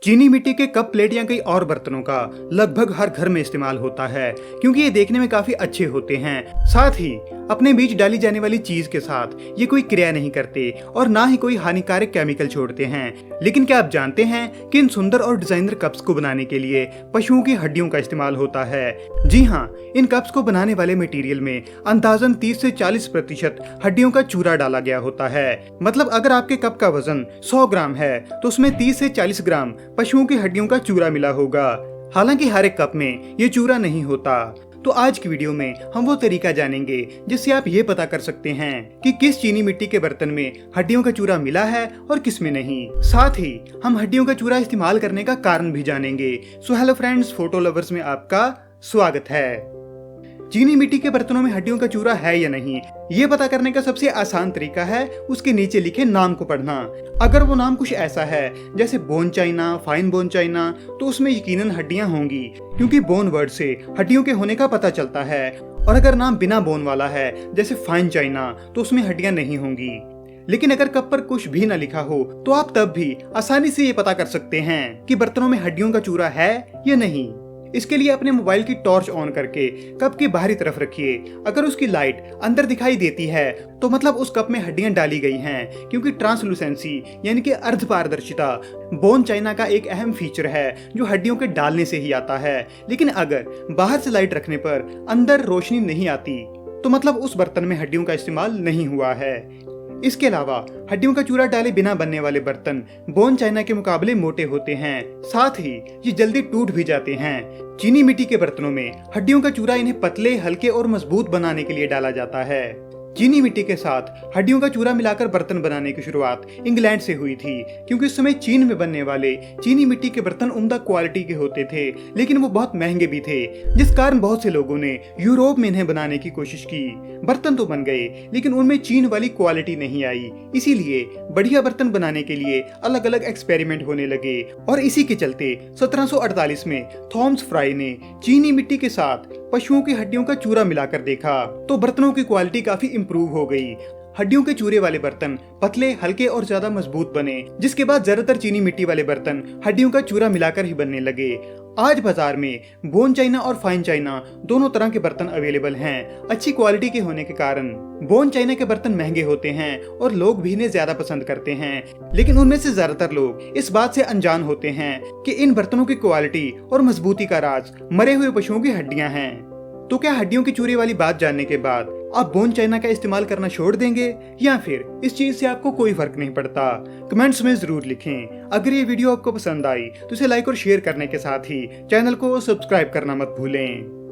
चीनी मिट्टी के कप, प्लेट या कई और बर्तनों का लगभग हर घर में इस्तेमाल होता है क्योंकि ये देखने में काफी अच्छे होते हैं। साथ ही अपने बीच डाली जाने वाली चीज के साथ ये कोई क्रिया नहीं करते और ना ही कोई हानिकारक केमिकल छोड़ते हैं। लेकिन क्या आप जानते हैं कि इन सुंदर और डिजाइनर कप्स को बनाने के लिए पशुओं की हड्डियों का इस्तेमाल होता है। जी हाँ, इन कप्स को बनाने वाले मटेरियल में अंदाजन 30 से 40% हड्डियों का चूरा डाला गया होता है। मतलब अगर आपके कप का वजन 100 ग्राम है तो उसमें 30 से 40 ग्राम पशुओं की हड्डियों का चूरा मिला होगा। हालांकि हर एक कप में ये चूरा नहीं होता। तो आज की वीडियो में हम वो तरीका जानेंगे जिससे आप ये पता कर सकते हैं कि किस चीनी मिट्टी के बर्तन में हड्डियों का चूरा मिला है और किस में नहीं। साथ ही हम हड्डियों का चूरा इस्तेमाल करने का कारण भी जानेंगे। So hello friends, photo lovers में आपका स्वागत है। चीनी मिट्टी के बर्तनों में हड्डियों का चूरा है या नहीं, ये पता करने का सबसे आसान तरीका है उसके नीचे लिखे नाम को पढ़ना। अगर वो नाम कुछ ऐसा है जैसे bone China, fine bone China, तो उसमें यकीनन हड्डियां होंगी क्योंकि बोन वर्ड से हड्डियों के होने का पता चलता है। और अगर नाम बिना बोन वाला है जैसे फाइन चाइना, तो उसमें हड्डियां नहीं होंगी। लेकिन अगर कप पर कुछ भी न लिखा हो तो आप तब भी आसानी से ये पता कर सकते हैं कि बर्तनों में हड्डियों का चूरा है या नहीं। इसके लिए अपने मोबाइल की टॉर्च ऑन करके कप की बाहरी तरफ रखिए। अगर उसकी लाइट अंदर दिखाई देती है तो मतलब उस कप में हड्डियां डाली गई हैं, क्योंकि ट्रांसलूसेंसी यानी कि अर्ध पारदर्शिता बोन चाइना का एक अहम फीचर है जो हड्डियों के डालने से ही आता है। लेकिन अगर बाहर से लाइट रखने पर अंदर रोशनी नहीं आती तो मतलब उस बर्तन में हड्डियों का इस्तेमाल नहीं हुआ है। इसके अलावा हड्डियों का चूरा डाले बिना बनने वाले बर्तन बोन चाइना के मुकाबले मोटे होते हैं। साथ ही ये जल्दी टूट भी जाते हैं। चीनी मिट्टी के बर्तनों में हड्डियों का चूरा इन्हें पतले, हल्के और मजबूत बनाने के लिए डाला जाता है। चीनी मिट्टी के साथ हड्डियों का चूरा मिलाकर बर्तन बनाने की शुरुआत इंग्लैंड से हुई थी, क्योंकि उस समय चीन में बनने वाले चीनी मिट्टी के बर्तन उम्दा क्वालिटी के होते थे, लेकिन वो बहुत महंगे भी थे, जिस कारण बहुत से लोगों ने यूरोप में इन्हें बनाने की कोशिश की। बर्तन तो बन गए लेकिन उनमें चीन वाली क्वालिटी नहीं आई। इसीलिए बढ़िया बर्तन बनाने के लिए अलग अलग एक्सपेरिमेंट होने लगे और इसी के चलते 1748 में थॉमस फ्राई ने चीनी मिट्टी के साथ पशुओं की हड्डियों का चूरा मिलाकर देखा तो बर्तनों की क्वालिटी काफी इंप्रूव हो गई। हड्डियों के चूरे वाले बर्तन पतले, हल्के और ज्यादा मजबूत बने, जिसके बाद ज्यादातर चीनी मिट्टी वाले बर्तन हड्डियों का चूरा मिलाकर ही बनने लगे। आज बाजार में बोन चाइना और फाइन चाइना दोनों तरह के बर्तन अवेलेबल हैं। अच्छी क्वालिटी के होने के कारण बोन चाइना के बर्तन महंगे होते हैं और लोग भी इन्हें ज्यादा पसंद करते हैं, लेकिन उनमें से ज्यादातर लोग इस बात से अनजान होते हैं कि इन बर्तनों की क्वालिटी और मजबूती का राज मरे हुए पशुओं की हड्डियां हैं। तो क्या हड्डियों की चूरे वाली बात जानने के बाद आप बोन चाइना का इस्तेमाल करना छोड़ देंगे या फिर इस चीज से आपको कोई फर्क नहीं पड़ता? कमेंट्स में जरूर लिखें। अगर ये वीडियो आपको पसंद आई तो इसे लाइक और शेयर करने के साथ ही चैनल को सब्सक्राइब करना मत भूलें।